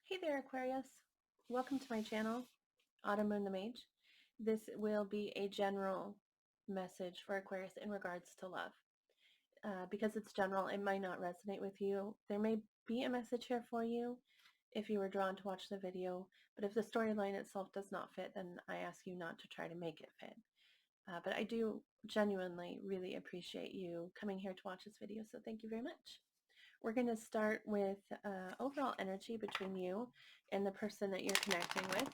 Hey there, Aquarius. Welcome to my channel, autumnmoonthemage. This will be a general message for Aquarius in regards to love. Because it's general, it might not resonate with you. There may be a message here for you if you were drawn to watch the video, but if the storyline itself does not fit, then I ask you not to try to make it fit. But I do genuinely really appreciate you coming here to watch this video, so thank you very much. We're going to start with overall energy between you and the person that you're connecting with.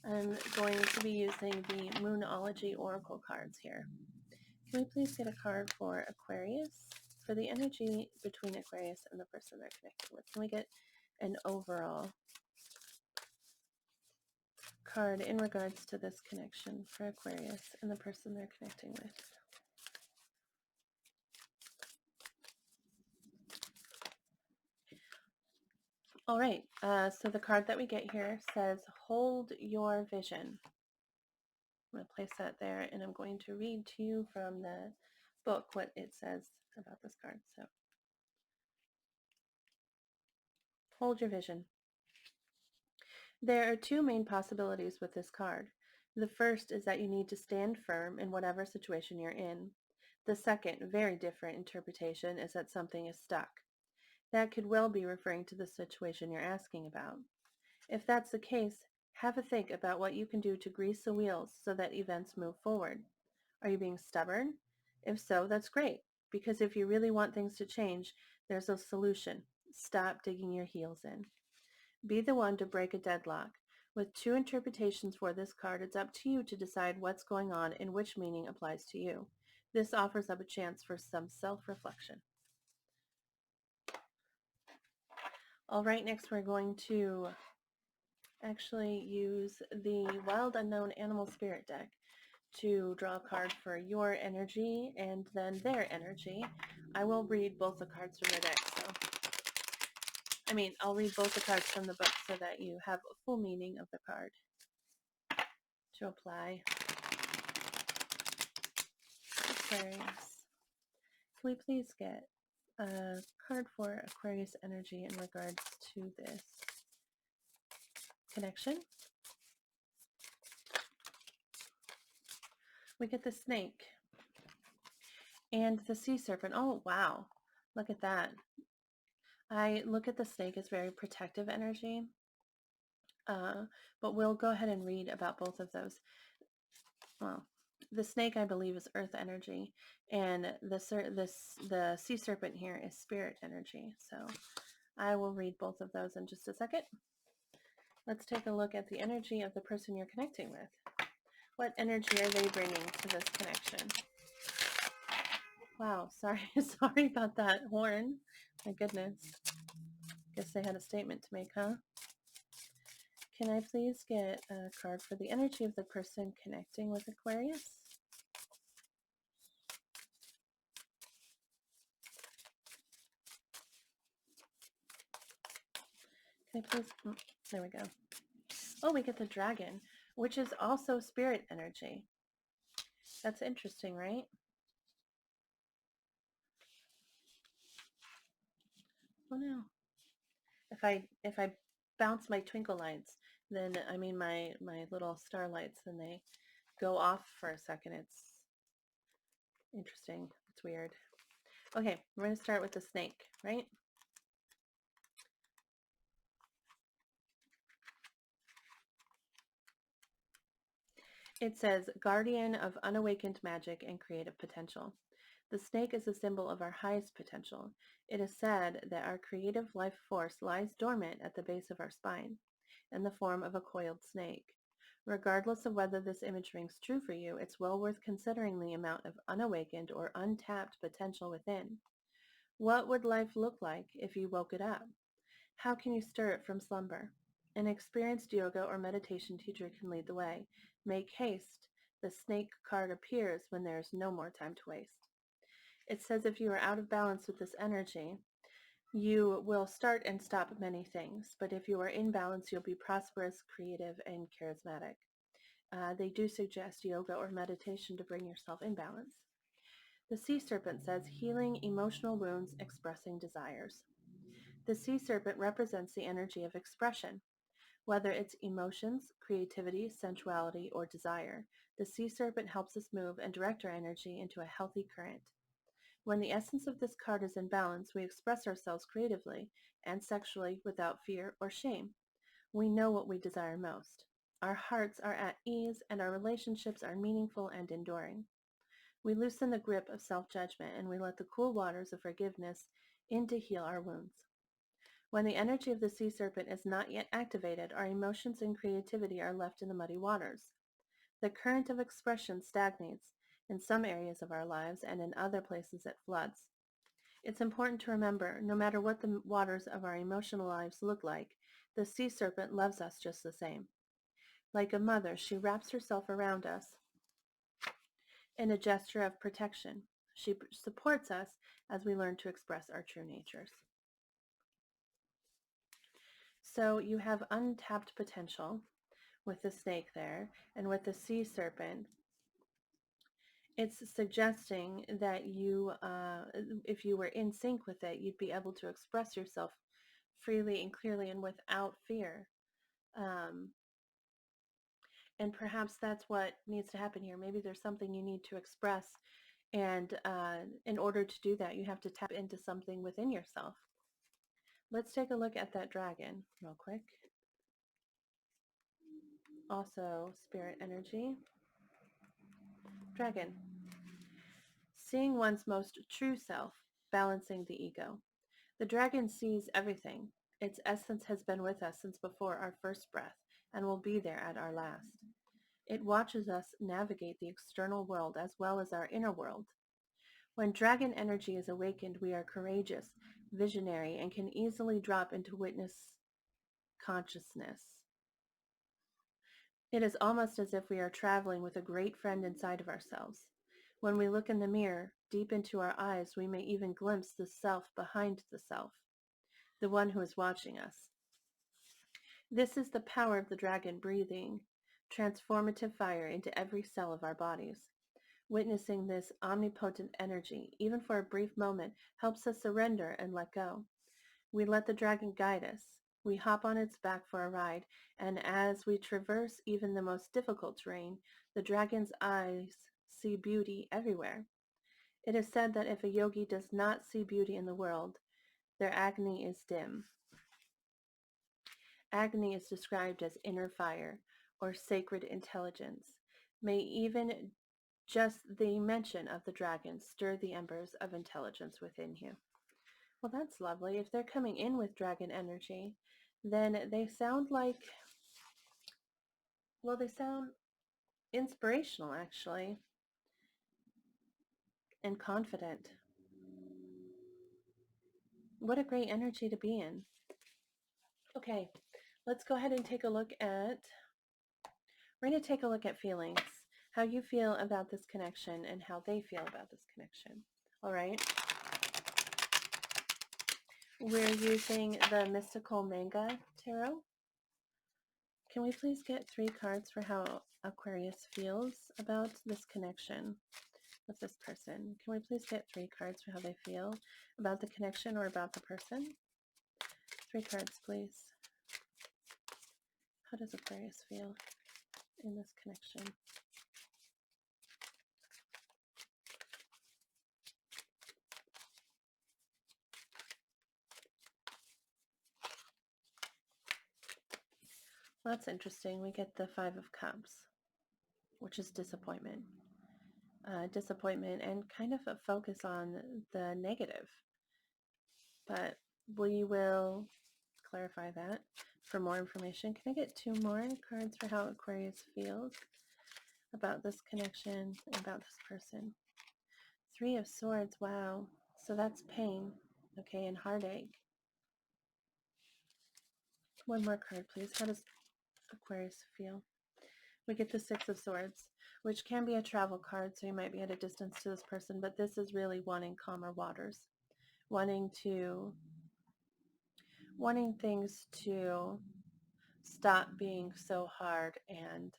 I'm going to be using the Moonology Oracle cards here. Can we please get a card for Aquarius? For the energy between Aquarius and the person they're connecting with. Can we get an overall card in regards to this connection for Aquarius and the person they're connecting with? All right, so the card that we get here says, hold your vision. I'm going to place that there, and I'm going to read to you from the book what it says about this card. So, hold your vision. There are two main possibilities with this card. The first is that you need to stand firm in whatever situation you're in. The second, very different interpretation, is that something is stuck. That could well be referring to the situation you're asking about. If that's the case, have a think about what you can do to grease the wheels so that events move forward. Are you being stubborn? If so, that's great, because if you really want things to change, there's a solution. Stop digging your heels in. Be the one to break a deadlock. With two interpretations for this card, it's up to you to decide what's going on and which meaning applies to you. This offers up a chance for some self-reflection. All right, next we're going to actually use the Wild Unknown Animal Spirit deck to draw a card for your energy and then their energy. I will read both the cards from the deck. I'll read both the cards from the book so that you have a full meaning of the card to apply. Aquarius. Can we please get a card for Aquarius energy in regards to this connection? We get the snake and the sea serpent. Oh, wow. Look at that. I look at the snake as very protective energy, but we'll go ahead and read about both of those. Well, the snake, I believe, is earth energy, and the sea serpent here is spirit energy. So I will read both of those in just a second. Let's take a look at the energy of the person you're connecting with. What energy are they bringing to this connection? Wow, sorry about that horn. My goodness. Guess they had a statement to make, huh? Can I please get a card for the energy of the person connecting with Aquarius? Can I please, there we go. Oh, we get the dragon, which is also spirit energy. That's interesting, right? Oh no. If I bounce my twinkle lights, then my little starlights, then they go off for a second. It's interesting. It's weird. Okay, we're going to start with the snake, right? It says, guardian of unawakened magic and creative potential. The snake is a symbol of our highest potential. It is said that our creative life force lies dormant at the base of our spine, in the form of a coiled snake. Regardless of whether this image rings true for you, it's well worth considering the amount of unawakened or untapped potential within. What would life look like if you woke it up? How can you stir it from slumber? An experienced yoga or meditation teacher can lead the way. Make haste. The snake card appears when there is no more time to waste. It says if you are out of balance with this energy, you will start and stop many things. But if you are in balance, you'll be prosperous, creative, and charismatic. They do suggest yoga or meditation to bring yourself in balance. The Sea Serpent says healing emotional wounds, expressing desires. The sea serpent represents the energy of expression. Whether it's emotions, creativity, sensuality, or desire, the sea serpent helps us move and direct our energy into a healthy current. When the essence of this card is in balance, we express ourselves creatively and sexually without fear or shame. We know what we desire most. Our hearts are at ease and our relationships are meaningful and enduring. We loosen the grip of self-judgment and we let the cool waters of forgiveness in to heal our wounds. When the energy of the sea serpent is not yet activated, our emotions and creativity are left in the muddy waters. The current of expression stagnates in some areas of our lives and in other places it floods. It's important to remember, no matter what the waters of our emotional lives look like, the sea serpent loves us just the same. Like a mother, she wraps herself around us in a gesture of protection. She supports us as we learn to express our true natures. So you have untapped potential with the snake there, and with the sea serpent, it's suggesting that if you were in sync with it, you'd be able to express yourself freely and clearly and without fear. Um, and perhaps that's what needs to happen here. Maybe there's something you need to express, and in order to do that, you have to tap into something within yourself. Let's take a look at that dragon real quick. Also, spirit energy. Dragon. Seeing one's most true self, balancing the ego. The dragon sees everything. Its essence has been with us since before our first breath and will be there at our last. It watches us navigate the external world as well as our inner world. When dragon energy is awakened, we are courageous, visionary, and can easily drop into witness consciousness. It is almost as if we are traveling with a great friend inside of ourselves. When we look in the mirror, deep into our eyes, we may even glimpse the self behind the self, the one who is watching us. This is the power of the dragon breathing transformative fire into every cell of our bodies. Witnessing this omnipotent energy, even for a brief moment, helps us surrender and let go. We let the dragon guide us. We hop on its back for a ride, and as we traverse even the most difficult terrain, the dragon's eyes see beauty everywhere. It is said that if a yogi does not see beauty in the world, their agni is dim. Agni is described as inner fire or sacred intelligence. May even just the mention of the dragon stir the embers of intelligence within you. Well, that's lovely. If they're coming in with dragon energy, then they sound like, well, they sound inspirational, actually, and confident. What a great energy to be in. Okay, let's go ahead and take a look at, we're going to take a look at feelings, how you feel about this connection and how they feel about this connection. All right. We're using the Mystical Manga Tarot. Can we please get 3 cards for how Aquarius feels about this connection with this person? Can we please get 3 cards for how they feel about the connection or about the person? 3 cards, please. How does Aquarius feel in this connection? Well, that's interesting. We get the 5 of Cups, which is disappointment. Disappointment and kind of a focus on the negative. But we will clarify that for more information. Can I get 2 more cards for how Aquarius feels about this connection and about this person? 3 of Swords. Wow. So that's pain. Okay, and heartache. 1 more card, please. How does Aquarius feel? We get the 6 of Swords, which can be a travel card, so you might be at a distance to this person, but this is really wanting calmer waters, wanting things to stop being so hard, and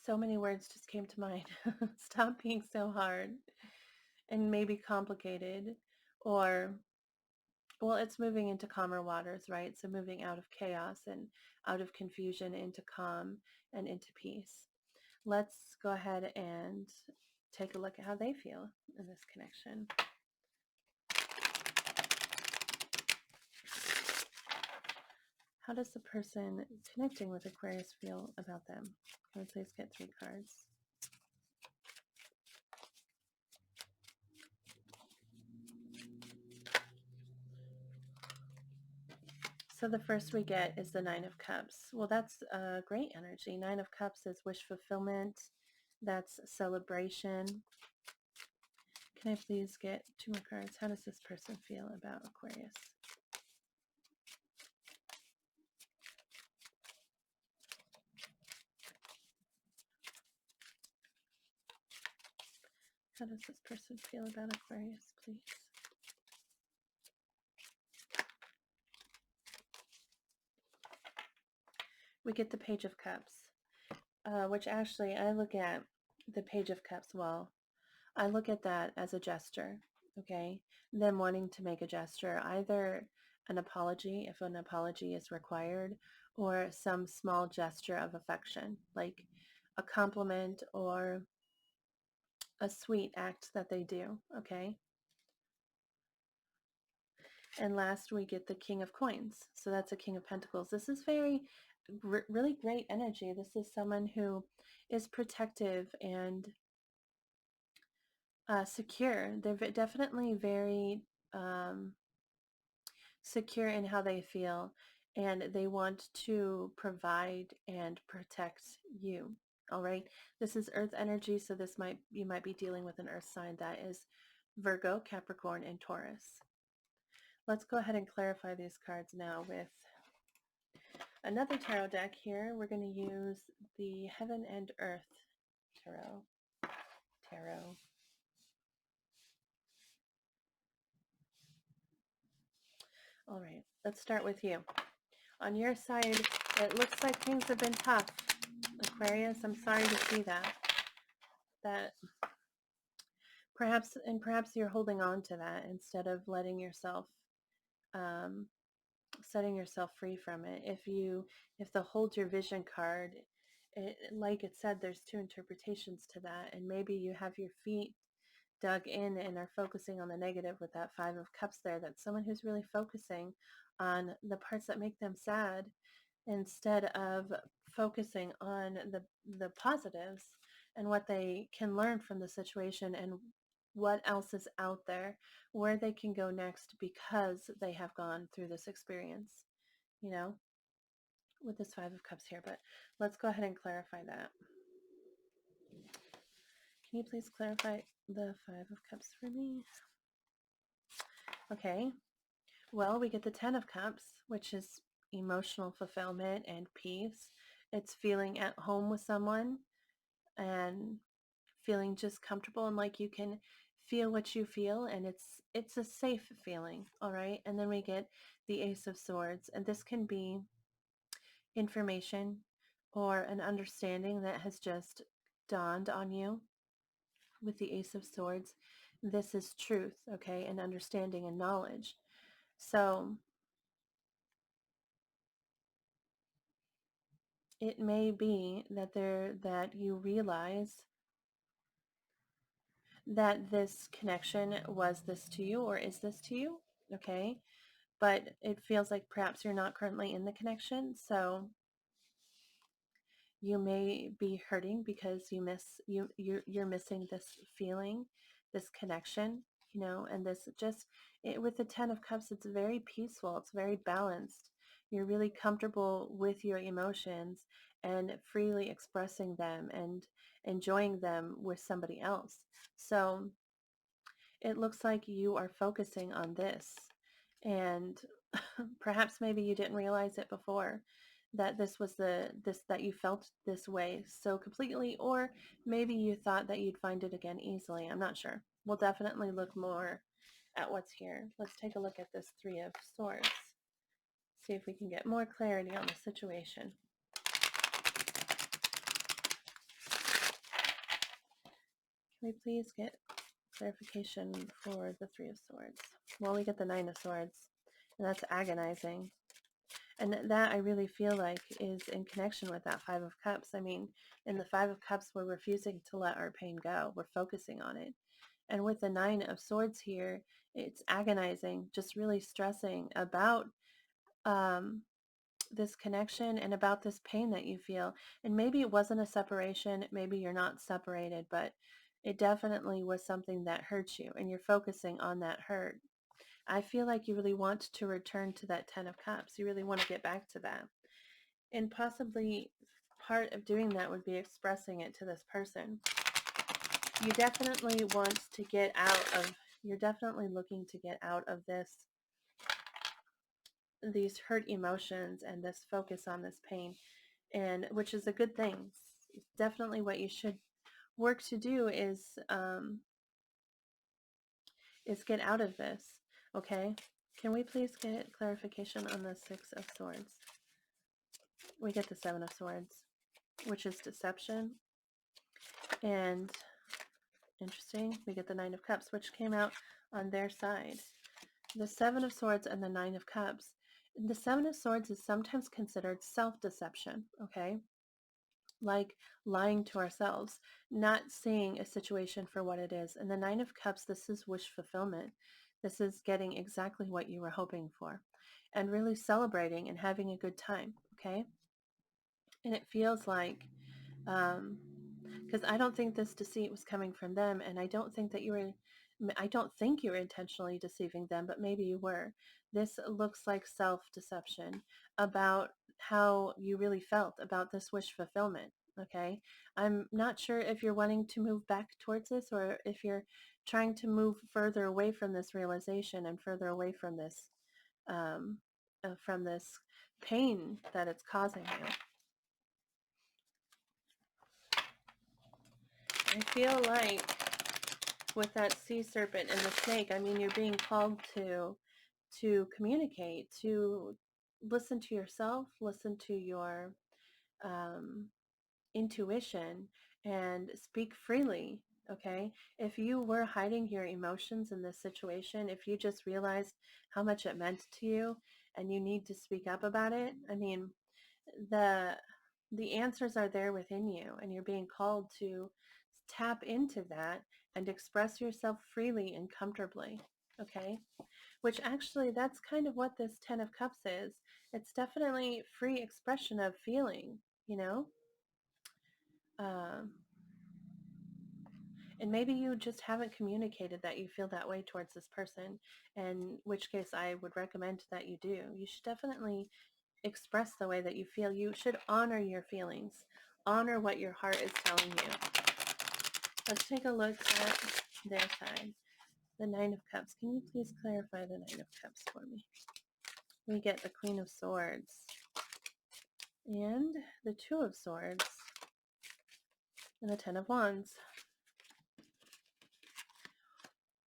so many words just came to mind. Stop being so hard. and maybe complicated, or, well, it's moving into calmer waters, right? So moving out of chaos and out of confusion into calm and into peace. Let's go ahead and take a look at how they feel in this connection. How does the person connecting with Aquarius feel about them? Can we please get 3 cards? So the first we get is the 9 of Cups. Well, that's great energy. 9 of Cups is wish fulfillment. That's celebration. Can I please get 2 more cards? How does this person feel about Aquarius? How does this person feel about Aquarius, please? We get the Page of Cups, which actually I look at the Page of Cups, well, I look at that as a gesture, okay? Them wanting to make a gesture, either an apology, if an apology is required, or some small gesture of affection, like a compliment or a sweet act that they do, okay? And last we get the King of Coins. So that's a King of Pentacles. This is really great energy. This is someone who is protective and secure. They're definitely very secure in how they feel, and they want to provide and protect you. All right. This is Earth energy, so you might be dealing with an Earth sign that is Virgo, Capricorn, and Taurus. Let's go ahead and clarify these cards now with another tarot deck here. We're going to use the Heaven and Earth Tarot. All right, let's start with you. On your side, it looks like things have been tough. Aquarius, I'm sorry to see that. Perhaps you're holding on to that instead of letting yourself, setting yourself free from it. If the hold your vision card, like it said, there's 2 interpretations to that, and maybe you have your feet dug in and are focusing on the negative with that 5 of Cups there. That's someone who's really focusing on the parts that make them sad instead of focusing on the positives and what they can learn from the situation and what else is out there, where they can go next because they have gone through this experience, you know, with this 5 of Cups here. But let's go ahead and clarify that. Can you please clarify the 5 of Cups for me? Okay. Well, we get the 10 of Cups, which is emotional fulfillment and peace. It's feeling at home with someone and feeling just comfortable and like you can feel what you feel, and it's a safe feeling. All right. And then we get the Ace of Swords, and this can be information or an understanding that has just dawned on you with the Ace of Swords. This is truth, okay, and understanding and knowledge. So it may be that you realize that this connection was this to you or is this to you, okay? But it feels like perhaps you're not currently in the connection, so you may be hurting because you're missing this feeling, this connection, you know, and this just with the 10 of Cups, it's very peaceful, it's very balanced. You're really comfortable with your emotions and freely expressing them and enjoying them with somebody else. So it looks like you are focusing on this, and perhaps maybe you didn't realize it before that that you felt this way so completely, or maybe you thought that you'd find it again easily. I'm not sure. We'll definitely look more at what's here. Let's take a look at this 3 of Swords. See if we can get more clarity on the situation. Can we please get Clarification for the Three of Swords. Well, we get the Nine of Swords, and that's agonizing. And that I really feel like is in connection with that Five of Cups. I mean, in the Five of Cups, we're refusing to let our pain go. We're focusing on it. And with the Nine of Swords here, it's agonizing, just really stressing about this connection and about this pain that you feel. And maybe it wasn't a separation. Maybe you're not separated, but it definitely was something that hurt you, and you're focusing on that hurt. I feel like you really want to return to that Ten of Cups. You really want to get back to that. And possibly part of doing that would be expressing it to this person. You definitely want to get out of, you're definitely looking to get out of these hurt emotions and this focus on this pain, and which is a good thing. It's definitely what you should work to do is get out of this. Okay, can we please get clarification on the Six of Swords? We get the Seven of Swords, which is deception. And interesting, we get the Nine of Cups, which came out on their side. The Seven of Swords and the Nine of Cups. The Seven of Swords is sometimes considered self-deception, okay? Like lying to ourselves, not seeing a situation for what it is. And the Nine of Cups, this is wish fulfillment. This is getting exactly what you were hoping for and really celebrating and having a good time, okay? And it feels like, because I don't think this deceit was coming from them, and I don't think you were intentionally deceiving them, but maybe you were. This looks like self-deception about how you really felt about this wish fulfillment, okay? I'm not sure if you're wanting to move back towards this, or if you're trying to move further away from this realization and further away from this pain that it's causing you. I feel like with that sea serpent and the snake, I mean, you're being called to communicate, to listen to yourself, listen to your um, intuition, and speak freely. Okay, if you were hiding your emotions in this situation, if you just realized how much it meant to you and you need to speak up about it, I mean, the the answers are there within you, and you're being called to tap into that and express yourself freely and comfortably. Okay, which actually, that's kind of what this Ten of Cups is. It's definitely free expression of feeling, you know. um, and maybe you just haven't communicated that you feel that way towards this person, in which case I would recommend that you do. You should definitely express the way that you feel. You should honor your feelings. Honor what your heart is telling you. Let's take a look at their side. The Nine of Cups. Can you please clarify the Nine of Cups for me? We get the Queen of Swords and the Two of Swords and the Ten of Wands.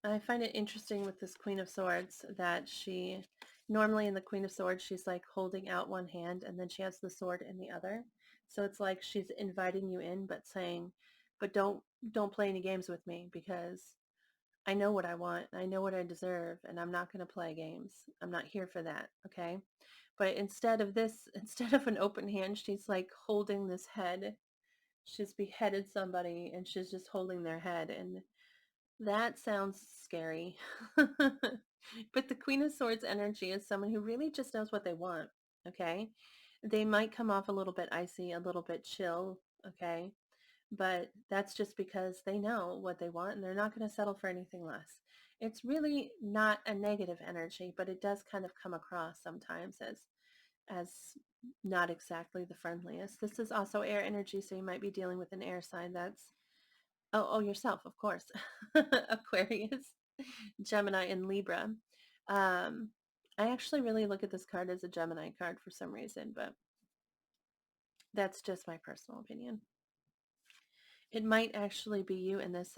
I find it interesting with this Queen of Swords that she, normally in the Queen of Swords, she's like holding out one hand and then she has the sword in the other. So it's like she's inviting you in, but saying, but don't play any games with me, because I know what I want. I know what I deserve, and I'm not going to play games. I'm not here for that. Okay. But instead of this, instead of an open hand, she's like holding this head. She's beheaded somebody and she's just holding their head. And that sounds scary. But the Queen of Swords energy is someone who really just knows what they want. Okay. They might come off a little bit icy, a little bit chill. Okay. But that's just because they know what they want and they're not going to settle for anything less. It's really not a negative energy, but it does kind of come across sometimes as not exactly the friendliest. This is also air energy, so you might be dealing with an air sign that's, yourself, of course. Aquarius, Gemini, and Libra. Um, I actually really look at this card as a Gemini card for some reason, but that's just my personal opinion. It might actually be you in this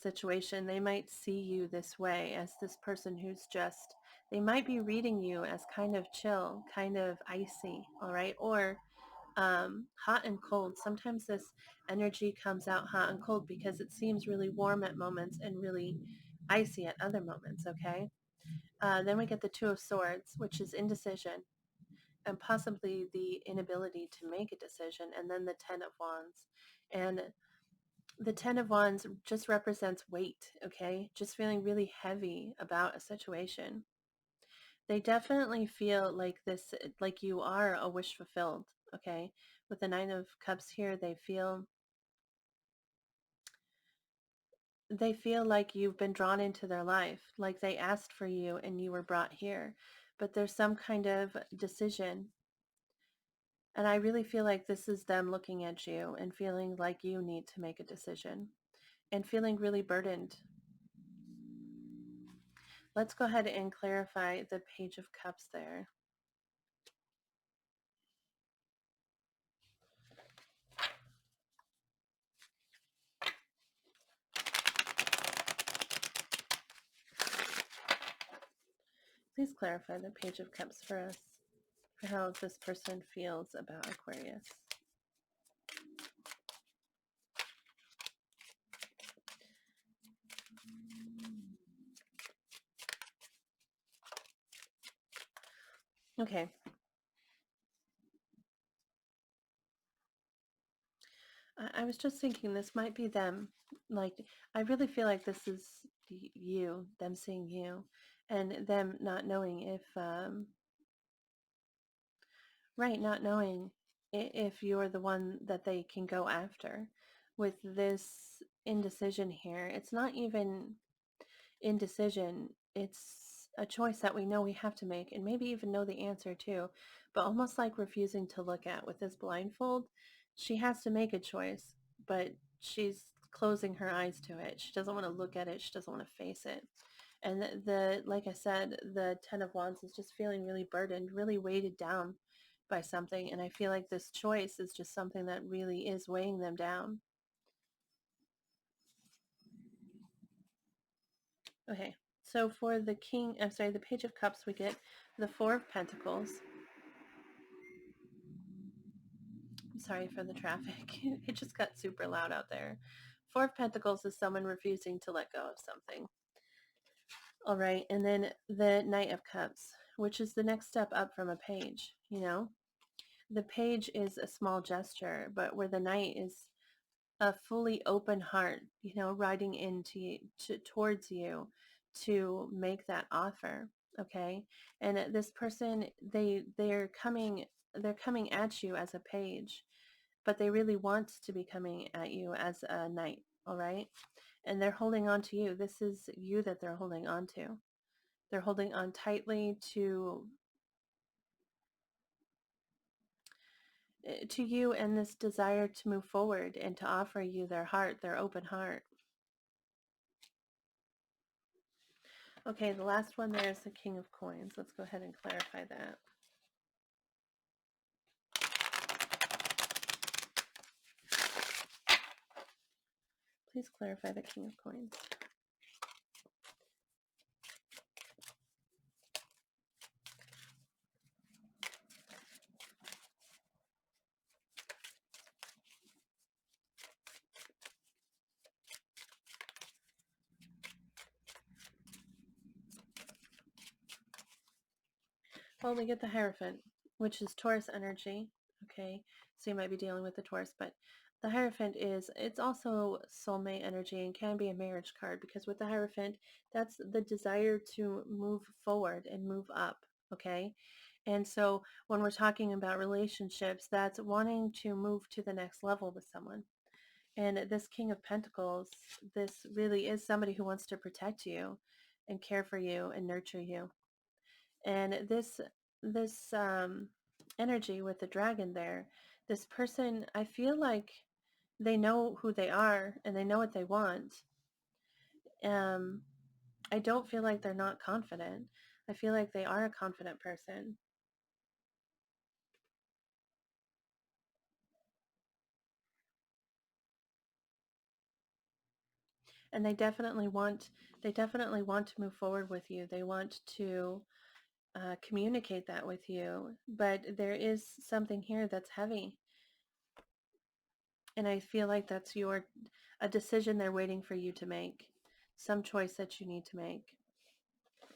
situation. They might see you this way, as this person who's just, they might be reading you as kind of chill, kind of icy, all right? Or hot and cold. Sometimes this energy comes out hot and cold because it seems really warm at moments and really icy at other moments, okay? Then we get the Two of Swords, which is indecision and possibly the inability to make a decision, and then the Ten of Wands. And the Ten of Wands just represents weight, okay? Just feeling really heavy about a situation. They definitely feel like this, like you are a wish fulfilled, okay? With the Nine of Cups here, they feel like you've been drawn into their life, like they asked for you and you were brought here. But there's some kind of decision. And I really feel like this is them looking at you and feeling like you need to make a decision and feeling really burdened. Let's go ahead and clarify the Page of Cups there. Please clarify the Page of Cups for us, for how this person feels about Aquarius. Okay. I was just thinking this might be them. Like, I really feel like this is you, them seeing you, and them not knowing if, right, not knowing if you're the one that they can go after. With this indecision here, it's not even indecision, it's a choice that we know we have to make and maybe even know the answer to, but almost like refusing to look at. With this blindfold, she has to make a choice, but she's closing her eyes to it. She doesn't want to look at it. She doesn't want to face it. And like I said, the Ten of Wands is just feeling really burdened, really weighted down by something. And I feel like this choice is just something that really is weighing them down. Okay, so for the the Page of Cups, we get the Four of Pentacles. I'm sorry for the traffic. It just got super loud out there. Four of Pentacles is someone refusing to let go of something. All right, and then the Knight of Cups, which is the next step up from a page, you know? The page is a small gesture, but where the Knight is a fully open heart, you know, riding towards you to make that offer. Okay. And this person, they're coming at you as a page, but they really want to be coming at you as a knight. All right. And they're holding on to you. This is you that they're holding on to. They're holding on tightly to you and this desire to move forward and to offer you their heart, their open heart. Okay, the last one there is the King of Coins. Let's go ahead and clarify that. Please clarify the King of Coins. Well, we get the Hierophant, which is Taurus energy. Okay, so you might be dealing with the Taurus, but the Hierophant it's also soulmate energy and can be a marriage card, because with the Hierophant, that's the desire to move forward and move up. Okay, and so when we're talking about relationships, that's wanting to move to the next level with someone. And this King of Pentacles, this really is somebody who wants to protect you and care for you and nurture you. And this energy with the dragon there, this person, I feel like they know who they are and they know what they want. Um, I don't feel like they're not confident. I feel like they are a confident person. And they definitely want to move forward with you. They want to communicate that with you, but there is something here that's heavy. And I feel like that's a decision they're waiting for you to make, some choice that you need to make.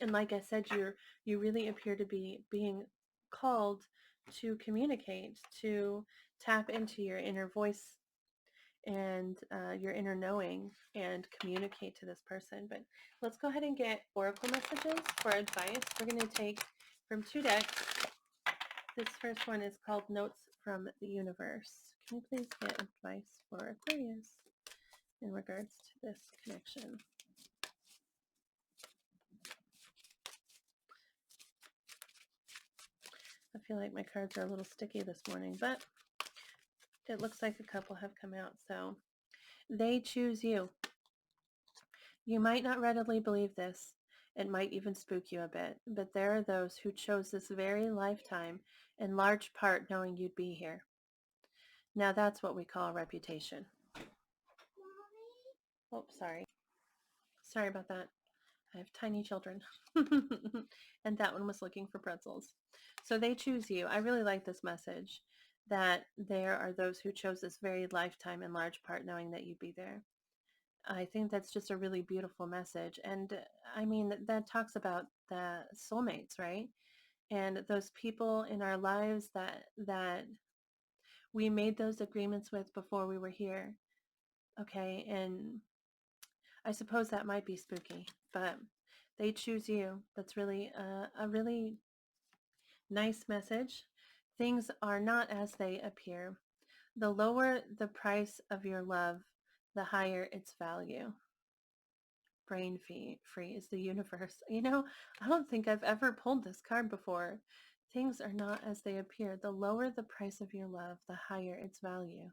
And like I said, you really appear to be being called to communicate, to tap into your inner voice and your inner knowing and communicate to this person. But let's go ahead and get oracle messages for advice. We're going to take from 2 decks. This first one is called Notes from the Universe. Can you please get advice for Aquarius in regards to this connection? I feel like my cards are a little sticky this morning, but it looks like a couple have come out. So they choose you. You might not readily believe this. It might even spook you a bit, but there are those who chose this very lifetime in large part knowing you'd be here. Now that's what we call a reputation. Oh, sorry. Sorry about that. I have tiny children. And that one was looking for pretzels. So they choose you. I really like this message that there are those who chose this very lifetime in large part knowing that you'd be there. I think that's just a really beautiful message. And I mean, that talks about the soulmates, right? And those people in our lives that we made those agreements with before we were here. Okay. And I suppose that might be spooky, but they choose you. That's really a really nice message. Things are not as they appear. The lower the price of your love, the higher its value. Brain free is the universe. You know, I don't think I've ever pulled this card before. Things are not as they appear. The lower the price of your love, the higher its value.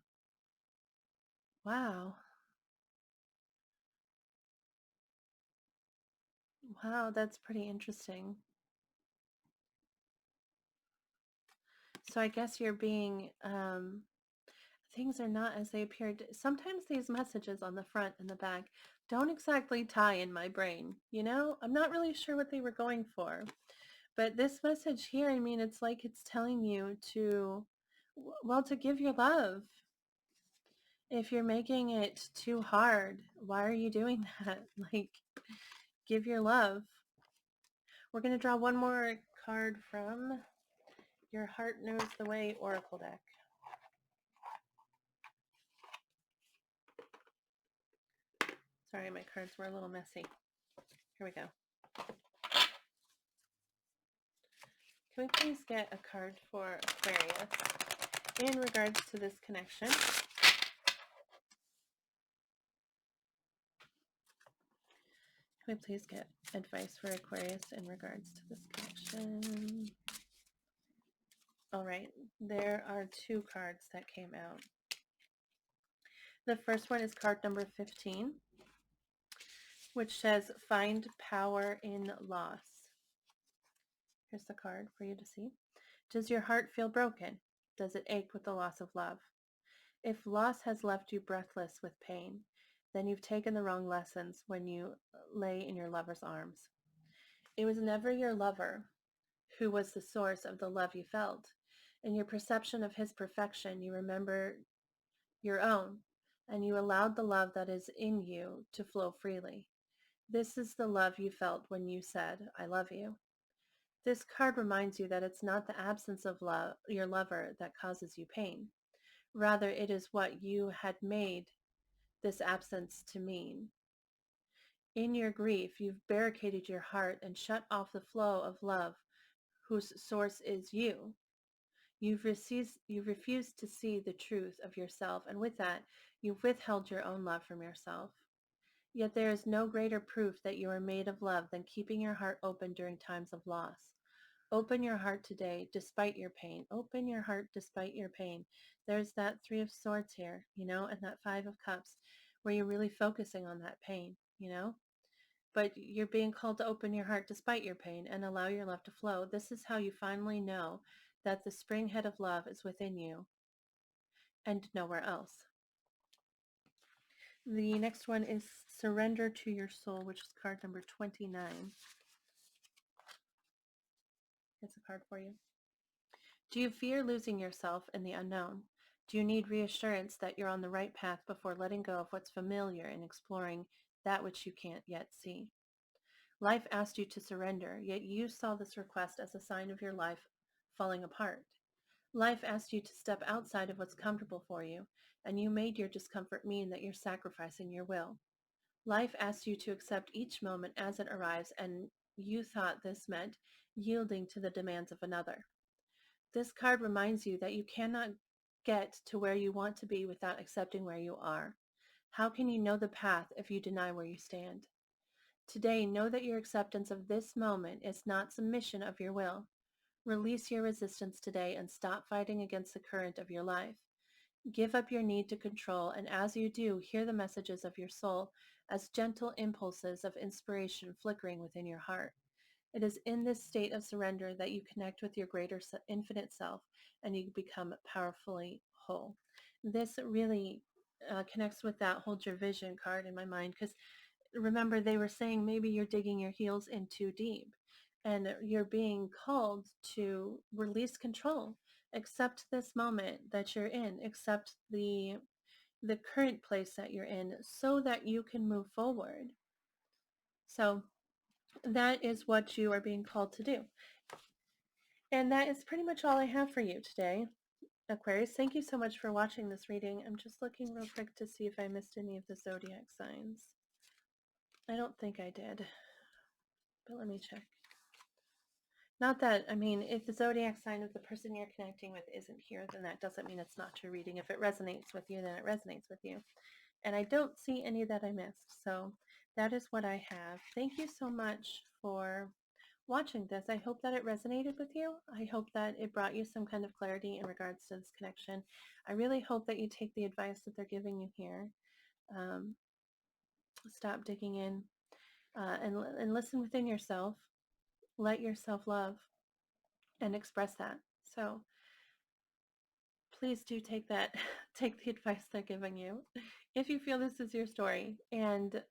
Wow. Wow, that's pretty interesting. So I guess you're being, things are not as they appeared. Sometimes these messages on the front and the back don't exactly tie in my brain. You know, I'm not really sure what they were going for. But this message here, I mean, it's like it's telling you to, well, to give your love. If you're making it too hard, why are you doing that? Like, give your love. We're going to draw one more card from Your Heart Knows the Way Oracle deck. Sorry, my cards were a little messy. Here we go. Can we please get a card for Aquarius in regards to this connection? Can we please get advice for Aquarius in regards to this connection? All right, there are 2 cards that came out. The first one is card number 15, which says find power in loss. Here's the card for you to see. Does your heart feel broken? Does it ache with the loss of love? If loss has left you breathless with pain, then you've taken the wrong lessons when you lay in your lover's arms. It was never your lover who was the source of the love you felt. In your perception of his perfection, you remember your own, and you allowed the love that is in you to flow freely. This is the love you felt when you said, I love you. This card reminds you that it's not the absence of love, your lover, that causes you pain. Rather, it is what you had made this absence to mean. In your grief, you've barricaded your heart and shut off the flow of love whose source is you. You've refused to see the truth of yourself, and with that, you've withheld your own love from yourself. Yet there is no greater proof that you are made of love than keeping your heart open during times of loss. Open your heart today, despite your pain. Open your heart despite your pain. There's that 3 of Swords here, you know, and that 5 of Cups, where you're really focusing on that pain, you know? But you're being called to open your heart despite your pain and allow your love to flow. This is how you finally know that the spring head of love is within you and nowhere else. The next one is Surrender to Your Soul, which is card number 29. It's a card for you. Do you fear losing yourself in the unknown? Do you need reassurance that you're on the right path before letting go of what's familiar and exploring that which you can't yet see? Life asked you to surrender, yet you saw this request as a sign of your life falling apart. Life asked you to step outside of what's comfortable for you, and you made your discomfort mean that you're sacrificing your will. Life asks you to accept each moment as it arrives, and you thought this meant yielding to the demands of another. This card reminds you that you cannot get to where you want to be without accepting where you are. How can you know the path if you deny where you stand? Today, know that your acceptance of this moment is not submission of your will. Release your resistance today and stop fighting against the current of your life. Give up your need to control, and as you do, hear the messages of your soul as gentle impulses of inspiration flickering within your heart. It is in this state of surrender that you connect with your greater infinite self and you become powerfully whole. This really connects with that hold your vision card in my mind, because remember they were saying maybe you're digging your heels in too deep and you're being called to release control. Accept this moment that you're in, accept the current place that you're in so that you can move forward. So that is what you are being called to do. And that is pretty much all I have for you today, Aquarius. Thank you so much for watching this reading. I'm just looking real quick to see if I missed any of the zodiac signs. I don't think I did, but let me check. Not that, I mean, if the zodiac sign of the person you're connecting with isn't here, then that doesn't mean it's not your reading. If it resonates with you, then it resonates with you. And I don't see any that I missed. So that is what I have. Thank you so much for watching this. I hope that it resonated with you. I hope that it brought you some kind of clarity in regards to this connection. I really hope that you take the advice that they're giving you here. Um, Stop digging in and listen within yourself. Let yourself love and express that. So please do take that, take the advice they're giving you if you feel this is your story. And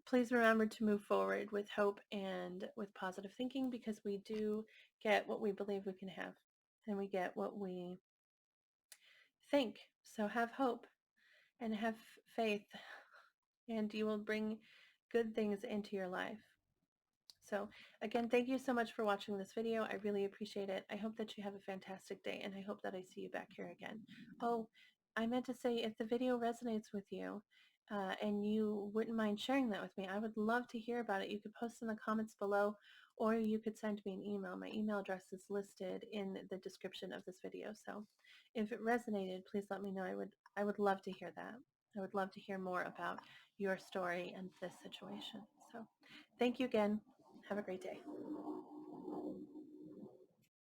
please remember to move forward with hope and with positive thinking, because we do get what we believe we can have and we get what we think. So have hope and have faith, and you will bring good things into your life. So again, thank you so much for watching this video. I really appreciate it. I hope that you have a fantastic day, and I hope that I see you back here again. Oh, I meant to say, if the video resonates with you and you wouldn't mind sharing that with me, I would love to hear about it. You could post in the comments below, or you could send me an email. My email address is listed in the description of this video. So if it resonated, please let me know. I would love to hear that. I would love to hear more about your story and this situation. So thank you again. Have a great day.